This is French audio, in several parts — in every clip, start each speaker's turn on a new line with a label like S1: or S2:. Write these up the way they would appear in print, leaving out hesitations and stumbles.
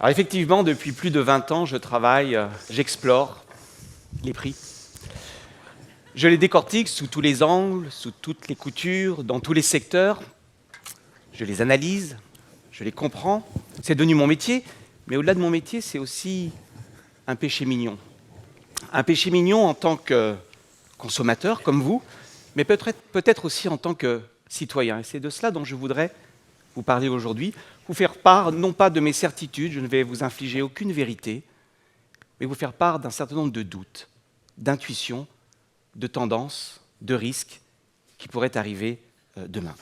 S1: Alors effectivement, depuis plus de 20 ans, je travaille, j'explore les prix. Je les décortique sous tous les angles, sous toutes les coutures, dans tous les secteurs. Je les analyse, je les comprends. C'est devenu mon métier, mais au-delà de mon métier, c'est aussi un péché mignon. Un péché mignon en tant que consommateur, comme vous, mais peut-être aussi en tant que citoyen. Et c'est de cela dont je voudrais vous parler aujourd'hui, vous faire part, non pas de mes certitudes, je ne vais vous infliger aucune vérité, mais vous faire part d'un certain nombre de doutes, d'intuitions, de tendances, de risques qui pourraient arriver demain.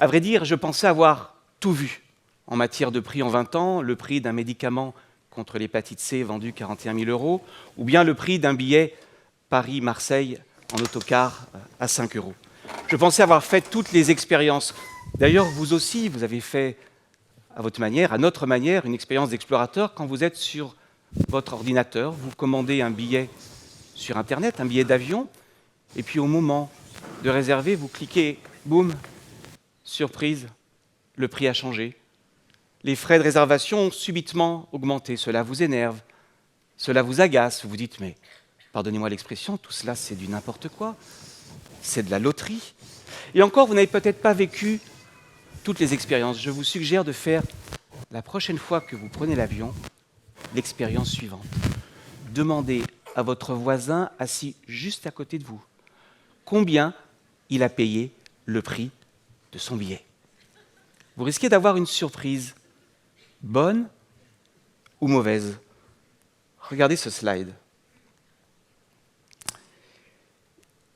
S1: À vrai dire, je pensais avoir tout vu en matière de prix en 20 ans, le prix d'un médicament contre l'hépatite C vendu 41 000 €, ou bien le prix d'un billet Paris-Marseille en autocar à 5 €. Je pensais avoir fait toutes les expériences. D'ailleurs, vous aussi, vous avez fait à votre manière, à notre manière, une expérience d'explorateur quand vous êtes sur votre ordinateur, vous commandez un billet sur Internet, un billet d'avion, et puis au moment de réserver, vous cliquez, boum, surprise, le prix a changé. Les frais de réservation ont subitement augmenté. Cela vous énerve, cela vous agace. Vous vous dites, mais pardonnez-moi l'expression, tout cela c'est du n'importe quoi, c'est de la loterie. Et encore, vous n'avez peut-être pas vécu toutes les expériences. Je vous suggère de faire, la prochaine fois que vous prenez l'avion, l'expérience suivante. Demandez à votre voisin assis juste à côté de vous combien il a payé le prix de son billet. Vous risquez d'avoir une surprise, bonne ou mauvaise. Regardez ce slide.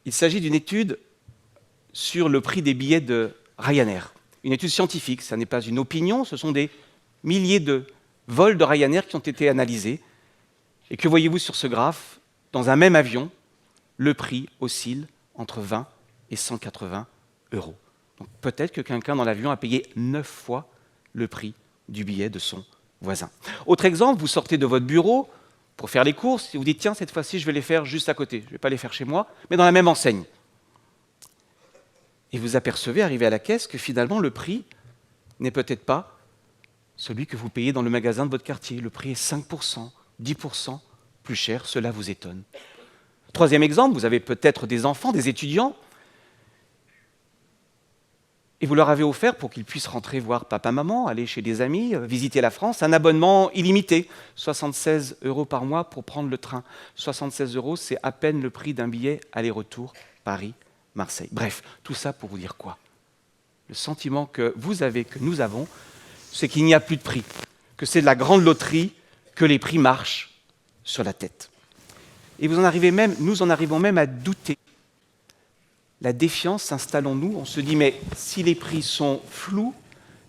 S1: Il s'agit d'une étude sur le prix des billets de Ryanair. Une étude scientifique, ça n'est pas une opinion, ce sont des milliers de vols de Ryanair qui ont été analysés. Et que voyez-vous sur ce graphe? Dans un même avion, le prix oscille entre 20 et 180 €. Donc peut-être que quelqu'un dans l'avion a payé 9 fois le prix du billet de son voisin. Autre exemple, vous sortez de votre bureau pour faire les courses et vous dites, tiens, cette fois-ci, je vais les faire juste à côté. Je ne vais pas les faire chez moi, mais dans la même enseigne. Et vous apercevez, arrivé à la caisse, que finalement, le prix n'est peut-être pas celui que vous payez dans le magasin de votre quartier. Le prix est 5%, 10% plus cher, cela vous étonne. Troisième exemple, vous avez peut-être des enfants, des étudiants, et vous leur avez offert, pour qu'ils puissent rentrer voir papa-maman, aller chez des amis, visiter la France, un abonnement illimité, 76 € par mois pour prendre le train. 76 €, c'est à peine le prix d'un billet aller-retour Paris-Marseille. Bref, tout ça pour vous dire quoi? Le sentiment que vous avez, que nous avons, c'est qu'il n'y a plus de prix, que c'est de la grande loterie, que les prix marchent sur la tête. Et nous en arrivons même à douter. La défiance s'installe en nous, on se dit, mais si les prix sont flous,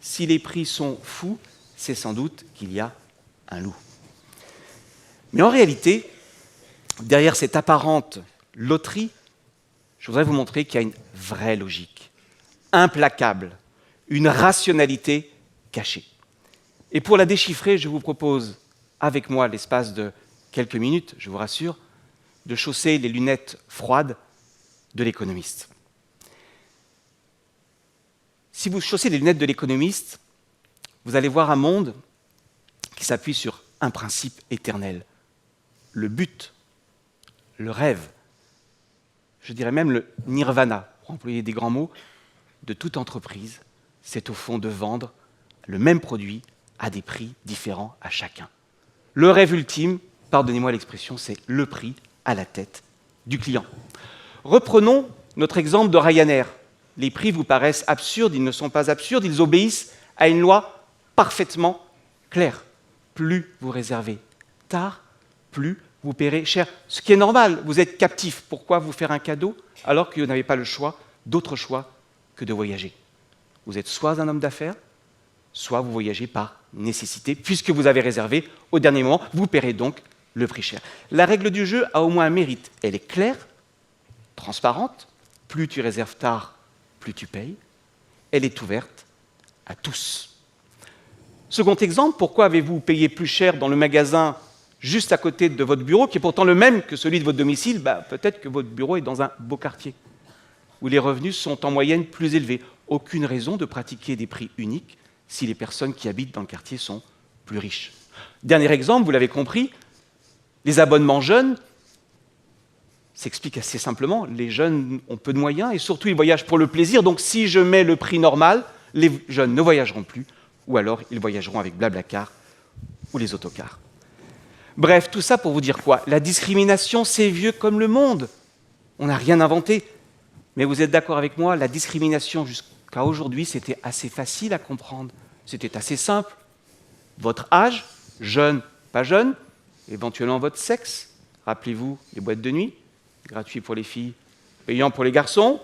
S1: si les prix sont fous, c'est sans doute qu'il y a un loup. Mais en réalité, derrière cette apparente loterie, je voudrais vous montrer qu'il y a une vraie logique, implacable, une rationalité cachée. Et pour la déchiffrer, je vous propose, avec moi, l'espace de quelques minutes, je vous rassure, de chausser les lunettes froides de l'économiste. Si vous chaussez les lunettes de l'économiste, vous allez voir un monde qui s'appuie sur un principe éternel. Le but, le rêve, je dirais même le nirvana, pour employer des grands mots, de toute entreprise, c'est au fond de vendre le même produit à des prix différents à chacun. Le rêve ultime, pardonnez-moi l'expression, c'est le prix à la tête du client. Reprenons notre exemple de Ryanair. Les prix vous paraissent absurdes, ils ne sont pas absurdes, ils obéissent à une loi parfaitement claire. Plus vous réservez tard, plus vous paierez cher. Ce qui est normal, vous êtes captif. Pourquoi vous faire un cadeau alors que vous n'avez pas le choix, d'autre choix que de voyager? Vous êtes soit un homme d'affaires, soit vous voyagez par nécessité, puisque vous avez réservé au dernier moment, vous paierez donc le prix cher. La règle du jeu a au moins un mérite. Elle est claire, transparente. Plus tu réserves tard, plus tu payes. Elle est ouverte à tous. Second exemple, pourquoi avez-vous payé plus cher dans le magasin juste à côté de votre bureau, qui est pourtant le même que celui de votre domicile? Peut-être que votre bureau est dans un beau quartier, où les revenus sont en moyenne plus élevés. Aucune raison de pratiquer des prix uniques si les personnes qui habitent dans le quartier sont plus riches. Dernier exemple, vous l'avez compris, les abonnements jeunes s'expliquent assez simplement. Les jeunes ont peu de moyens et surtout ils voyagent pour le plaisir. Donc si je mets le prix normal, les jeunes ne voyageront plus ou alors ils voyageront avec Blablacar ou les autocars. Bref, tout ça pour vous dire quoi? La discrimination, c'est vieux comme le monde. On n'a rien inventé. Mais vous êtes d'accord avec moi, la discrimination jusqu'à aujourd'hui, c'était assez facile à comprendre. C'était assez simple. Votre âge, jeune, pas jeune, éventuellement votre sexe. Rappelez-vous les boîtes de nuit, gratuit pour les filles, payant pour les garçons.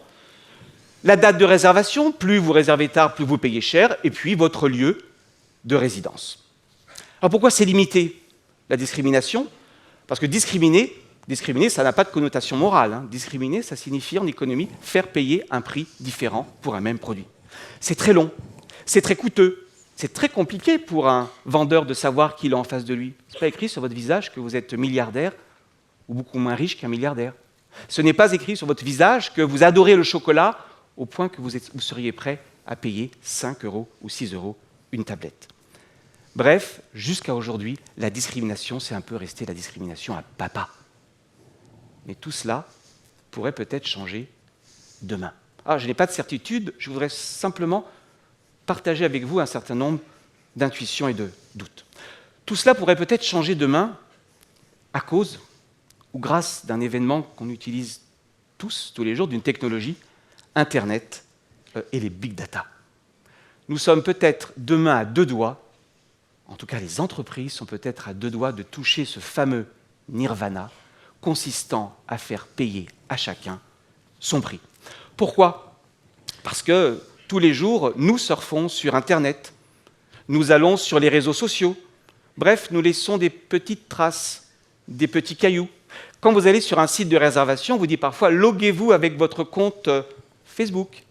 S1: La date de réservation, plus vous réservez tard, plus vous payez cher. Et puis votre lieu de résidence. Alors pourquoi c'est limité, la discrimination? Parce que discriminer, ça n'a pas de connotation morale. Hein. Discriminer, ça signifie en économie faire payer un prix différent pour un même produit. C'est très long, c'est très coûteux, c'est très compliqué pour un vendeur de savoir qui il a en face de lui. Ce n'est pas écrit sur votre visage que vous êtes milliardaire ou beaucoup moins riche qu'un milliardaire. Ce n'est pas écrit sur votre visage que vous adorez le chocolat au point que vous seriez prêt à payer 5 € ou 6 € une tablette. Bref, jusqu'à aujourd'hui, la discrimination, c'est un peu resté la discrimination à papa. Mais tout cela pourrait peut-être changer demain. Alors, je n'ai pas de certitude, je voudrais simplement partager avec vous un certain nombre d'intuitions et de doutes. Tout cela pourrait peut-être changer demain à cause ou grâce d'un événement qu'on utilise tous les jours, d'une technologie, Internet et les big data. Nous sommes peut-être demain à deux doigts, en tout cas les entreprises sont peut-être à deux doigts de toucher ce fameux nirvana consistant à faire payer à chacun son prix. Pourquoi? Parce que tous les jours, nous surfons sur Internet, nous allons sur les réseaux sociaux, bref, nous laissons des petites traces, des petits cailloux. Quand vous allez sur un site de réservation, on vous dit parfois « loguez-vous avec votre compte Facebook ».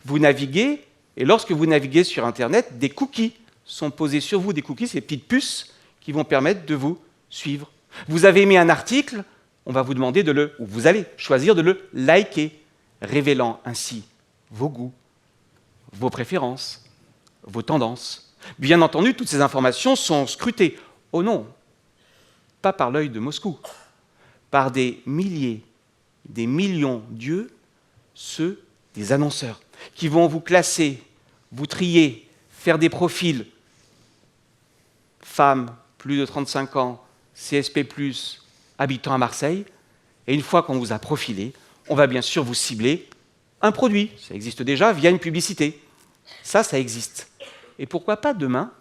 S1: Vous naviguez, et lorsque vous naviguez sur Internet, des cookies sont posés sur vous, des cookies, ces petites puces qui vont permettre de vous suivre. Vous avez aimé un article, on va vous demander ou vous allez choisir de le liker, révélant ainsi vos goûts, vos préférences, vos tendances. Bien entendu, toutes ces informations sont scrutées. Oh non, pas par l'œil de Moscou, par des milliers, des millions d'yeux, ceux des annonceurs, qui vont vous classer, vous trier, faire des profils. Femmes, plus de 35 ans, CSP+, habitant à Marseille. Et une fois qu'on vous a profilé, on va bien sûr vous cibler un produit. Ça existe déjà via une publicité. Ça existe. Et pourquoi pas demain,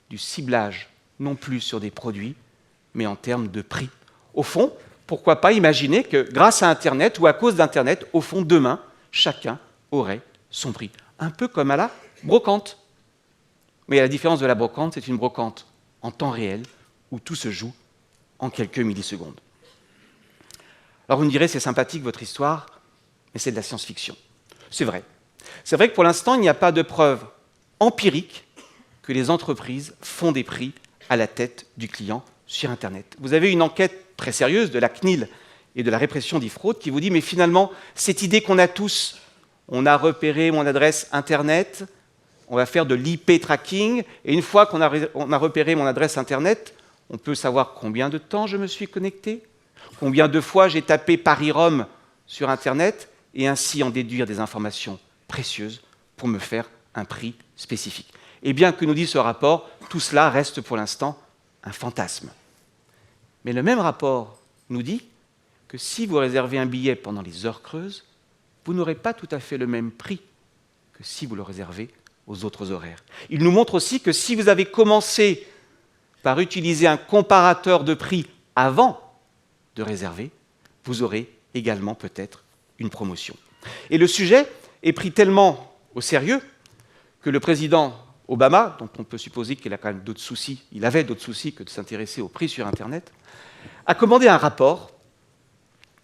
S1: du ciblage, non plus sur des produits, mais en termes de prix. Au fond, pourquoi pas imaginer que grâce à Internet ou à cause d'Internet, au fond, demain, chacun aurait son prix. Un peu comme à la brocante. Mais à la différence de la brocante, c'est une brocante en temps réel où tout se joue en quelques millisecondes. Alors vous me direz, c'est sympathique votre histoire, mais c'est de la science-fiction. C'est vrai. C'est vrai que pour l'instant, il n'y a pas de preuve empirique que les entreprises font des prix à la tête du client sur Internet. Vous avez une enquête très sérieuse de la CNIL et de la répression des fraudes qui vous dit, mais finalement, cette idée qu'on a tous, on a repéré mon adresse Internet, on va faire de l'IP tracking, et une fois qu'on a repéré mon adresse Internet, on peut savoir combien de temps je me suis connecté, combien de fois j'ai tapé Paris-Rome sur Internet, et ainsi en déduire des informations précieuses pour me faire un prix spécifique. Et bien que nous dit ce rapport, tout cela reste pour l'instant un fantasme. Mais le même rapport nous dit que si vous réservez un billet pendant les heures creuses, vous n'aurez pas tout à fait le même prix que si vous le réservez aux autres horaires. Il nous montre aussi que si vous avez commencé par utiliser un comparateur de prix avant de réserver, vous aurez également peut-être une promotion. Et le sujet est pris tellement au sérieux que le président Obama, dont on peut supposer qu'il a quand même d'autres soucis, il avait d'autres soucis que de s'intéresser au prix sur Internet, a commandé un rapport.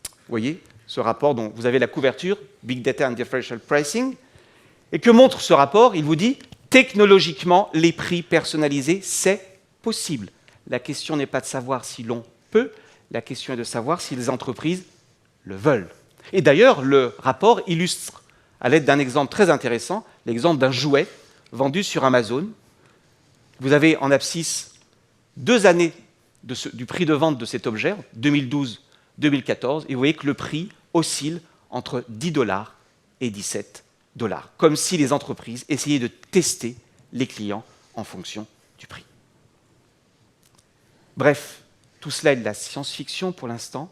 S1: Vous voyez, ce rapport dont vous avez la couverture, Big Data and Differential Pricing. Et que montre ce rapport? Il vous dit, technologiquement, les prix personnalisés, c'est possible. La question n'est pas de savoir si l'on peut, la question est de savoir si les entreprises le veulent. Et d'ailleurs, le rapport illustre, à l'aide d'un exemple très intéressant, l'exemple d'un jouet vendu sur Amazon. Vous avez en abscisse 2 années du prix de vente de cet objet, 2012-2014, et vous voyez que le prix oscille entre 10 $ et 17 $, comme si les entreprises essayaient de tester les clients en fonction du prix. Bref, tout cela est de la science-fiction pour l'instant,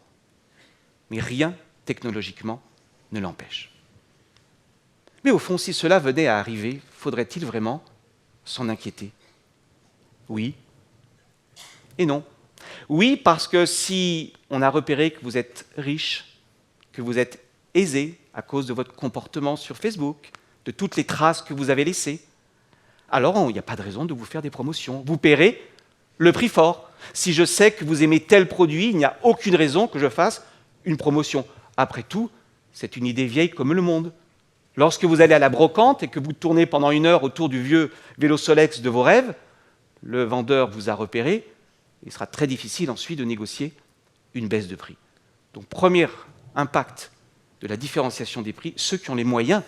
S1: mais rien technologiquement ne l'empêche. Mais au fond, si cela venait à arriver, faudrait-il vraiment s'en inquiéter? Oui et non. Oui, parce que si on a repéré que vous êtes riche, que vous êtes aisé à cause de votre comportement sur Facebook, de toutes les traces que vous avez laissées, alors il n'y a pas de raison de vous faire des promotions. Vous paierez le prix fort. Si je sais que vous aimez tel produit, il n'y a aucune raison que je fasse une promotion. Après tout, c'est une idée vieille comme le monde. Lorsque vous allez à la brocante et que vous tournez pendant 1 heure autour du vieux vélo Solex de vos rêves, le vendeur vous a repéré, il sera très difficile ensuite de négocier une baisse de prix. Donc, premier impact de la différenciation des prix, ceux qui ont les moyens,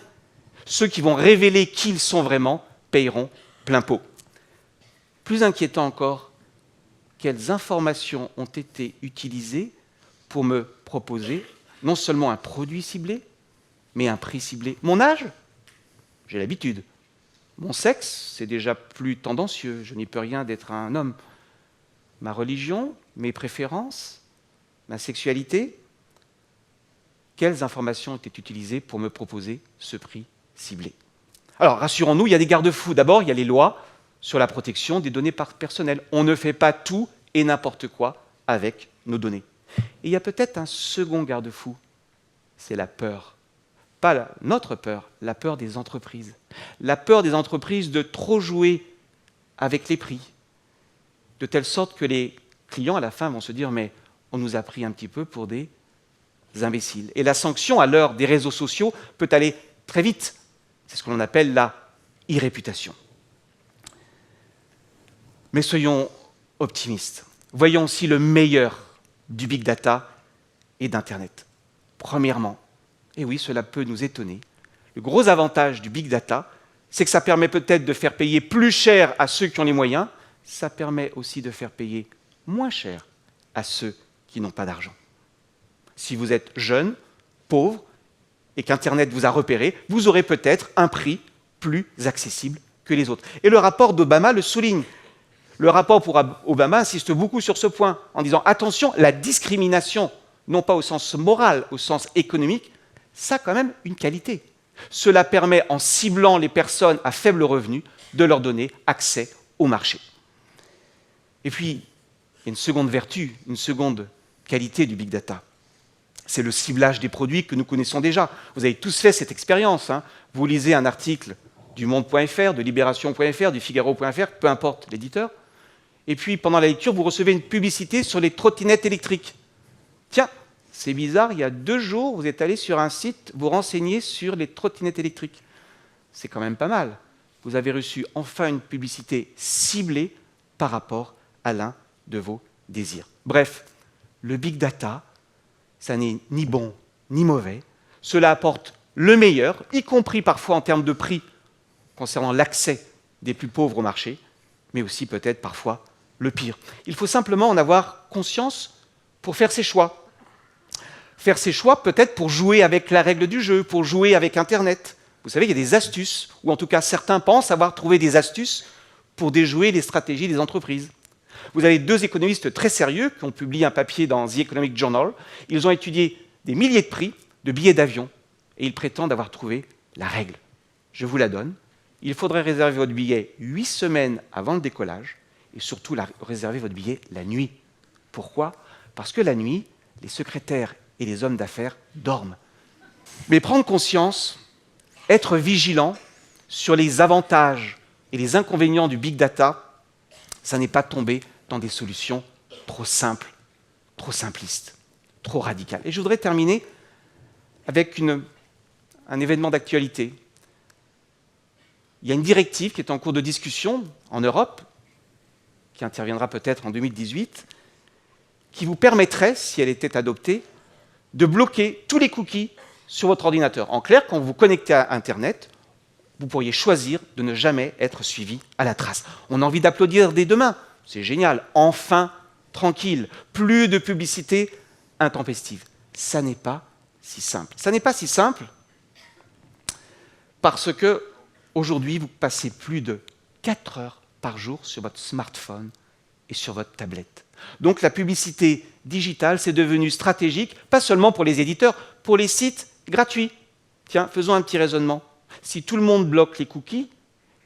S1: ceux qui vont révéler qui ils sont vraiment, paieront plein pot. Plus inquiétant encore, quelles informations ont été utilisées pour me proposer non seulement un produit ciblé, mais un prix ciblé. Mon âge, j'ai l'habitude. Mon sexe, c'est déjà plus tendancieux, je n'y peux rien d'être un homme. Ma religion, mes préférences, ma sexualité, quelles informations ont été utilisées pour me proposer ce prix ciblé? Alors, rassurons-nous, il y a des garde-fous. D'abord, il y a les lois sur la protection des données personnelles. On ne fait pas tout et n'importe quoi avec nos données. Et il y a peut-être un second garde-fou, c'est la peur. Pas notre peur, la peur des entreprises. La peur des entreprises de trop jouer avec les prix, de telle sorte que les clients, à la fin, vont se dire « mais on nous a pris un petit peu pour des imbéciles ». Et la sanction, à l'heure des réseaux sociaux, peut aller très vite. C'est ce que l'on appelle la irréputation. Mais soyons optimistes. Voyons aussi le meilleur du big data et d'Internet. Premièrement, et oui, cela peut nous étonner, le gros avantage du big data, c'est que ça permet peut-être de faire payer plus cher à ceux qui ont les moyens, ça permet aussi de faire payer moins cher à ceux qui n'ont pas d'argent. Si vous êtes jeune, pauvre, et qu'Internet vous a repéré, vous aurez peut-être un prix plus accessible que les autres. Et le rapport d'Obama le souligne. Le rapport pour Obama insiste beaucoup sur ce point, en disant « attention, la discrimination, non pas au sens moral, au sens économique, ça a quand même une qualité. Cela permet, en ciblant les personnes à faible revenu, de leur donner accès au marché. » Et puis, il y a une seconde vertu, une seconde qualité du big data. C'est le ciblage des produits que nous connaissons déjà. Vous avez tous fait cette expérience. Vous lisez un article du Monde.fr, de Libération.fr, du Figaro.fr, peu importe l'éditeur. Et puis, pendant la lecture, vous recevez une publicité sur les trottinettes électriques. Tiens, c'est bizarre, il y a 2 jours, vous êtes allé sur un site vous renseigner sur les trottinettes électriques. C'est quand même pas mal. Vous avez reçu enfin une publicité ciblée par rapport à l'un de vos désirs. Bref, le big data, ça n'est ni bon ni mauvais. Cela apporte le meilleur, y compris parfois en termes de prix concernant l'accès des plus pauvres au marché, mais aussi peut-être parfois le pire. Il faut simplement en avoir conscience pour faire ses choix. Faire ses choix peut-être pour jouer avec la règle du jeu, pour jouer avec Internet. Vous savez, il y a des astuces, ou en tout cas certains pensent avoir trouvé des astuces pour déjouer les stratégies des entreprises. Vous avez 2 économistes très sérieux qui ont publié un papier dans The Economic Journal. Ils ont étudié des milliers de prix de billets d'avion et ils prétendent avoir trouvé la règle. Je vous la donne. Il faudrait réserver votre billet 8 semaines avant le décollage et surtout réserver votre billet la nuit. Pourquoi? Parce que la nuit, les secrétaires et les hommes d'affaires dorment. Mais prendre conscience, être vigilant sur les avantages et les inconvénients du big data, ça n'est pas tomber dans des solutions trop simples, trop simplistes, trop radicales. Et je voudrais terminer avec un événement d'actualité. Il y a une directive qui est en cours de discussion en Europe, qui interviendra peut-être en 2018, qui vous permettrait, si elle était adoptée, de bloquer tous les cookies sur votre ordinateur. En clair, quand vous vous connectez à Internet, vous pourriez choisir de ne jamais être suivi à la trace. On a envie d'applaudir dès demain. c'est génial, enfin tranquille, plus de publicité intempestive. Ça n'est pas si simple. Ça n'est pas si simple parce que aujourd'hui, vous passez plus de 4 heures par jour sur votre smartphone et sur votre tablette. Donc la publicité digitale, c'est devenu stratégique, pas seulement pour les éditeurs, pour les sites gratuits. Tiens, faisons un petit raisonnement. Si tout le monde bloque les cookies,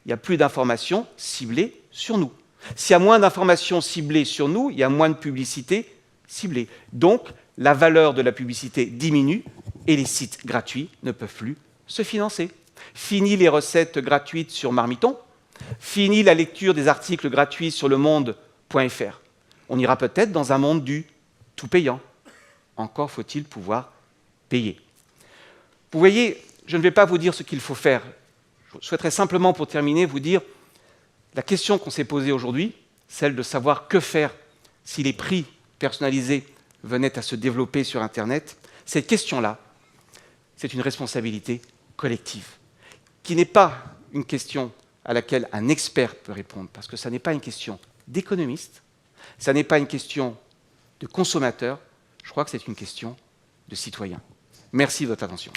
S1: il n'y a plus d'informations ciblées sur nous. S'il y a moins d'informations ciblées sur nous, il y a moins de publicité ciblée. Donc, la valeur de la publicité diminue et les sites gratuits ne peuvent plus se financer. Fini les recettes gratuites sur Marmiton, fini la lecture des articles gratuits sur lemonde.fr. On ira peut-être dans un monde du tout payant. Encore faut-il pouvoir payer. Vous voyez, je ne vais pas vous dire ce qu'il faut faire. Je souhaiterais simplement, pour terminer, vous dire la question qu'on s'est posée aujourd'hui, celle de savoir que faire si les prix personnalisés venaient à se développer sur Internet. Cette question-là, c'est une responsabilité collective, qui n'est pas une question à laquelle un expert peut répondre, parce que ça n'est pas une question d'économiste, ça n'est pas une question de consommateur, je crois que c'est une question de citoyen. Merci de votre attention.